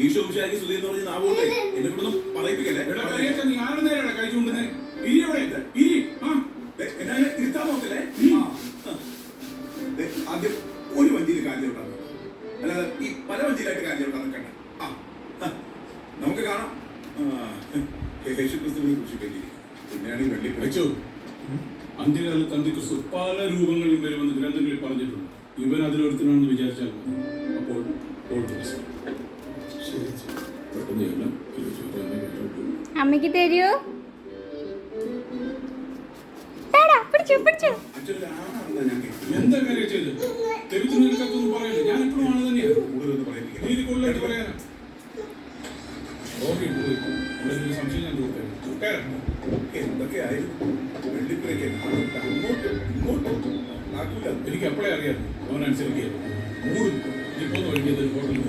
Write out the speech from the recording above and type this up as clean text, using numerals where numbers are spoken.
ഈശോ ഉഷാക്കി സുധി എന്ന് പറഞ്ഞ് നാവോട്ടെ എന്നെ കൊണ്ടൊന്നും പറയിപ്പിക്കല്ലേ. നീ ആരുടെ നേരാണ് കൈ ചൂണ്ടുന്നത്? ഇരി അവിടെ ഇരി. എന്നെ ഇരുത്താൻ നോക്കല്ലേ. ആദ്യം ഒരു വഞ്ചിയിൽ കാര്യം ഉണ്ടാകും, അല്ലാതെ ഈ പല വഞ്ചിയിലായിട്ട് കാര്യം ഉണ്ടാകും. കണ്ട നമുക്ക് കാണാം. യേശുക്രിസ്തുവിനെ കുറിച്ച് പിന്നെയാണ് ഈ വെള്ളി വെച്ചു. അന്ത്യകാലത്ത് അന്ത്യക്രിസ്തു പല രൂപങ്ങളിൽ വരുമെന്ന് ഗ്രന്ഥങ്ങളിൽ പറഞ്ഞിട്ടുണ്ട്. ഇവൻ അതിലൊരുത്തനാണെന്ന് വിചാരിച്ചാൽ അപ്പോൾ അമ്മയ്ക്ക് തരൂ. എന്താ കാര്യം ചെയ്ത് തെരുത്തുനിൽക്കൊന്നും പറയല്ലേ? ഞാൻ എപ്പോഴും ആണ് തന്നെയാണ് നീതി കൂടുതലായിട്ട് പറയാനാ. സംശയം ഞാൻ തീർക്കാനും എന്തൊക്കെയായിരുന്നു വെള്ളിപ്പുരയ്ക്ക് അങ്ങോട്ടും ഇങ്ങോട്ടും എനിക്ക് എപ്പോഴേ അറിയാം. അവനനുസരിക്കുകയായിരുന്നു. മൂടും ഇപ്പോന്ന് വഴിക്കുന്നത് ഹോട്ടലിൽ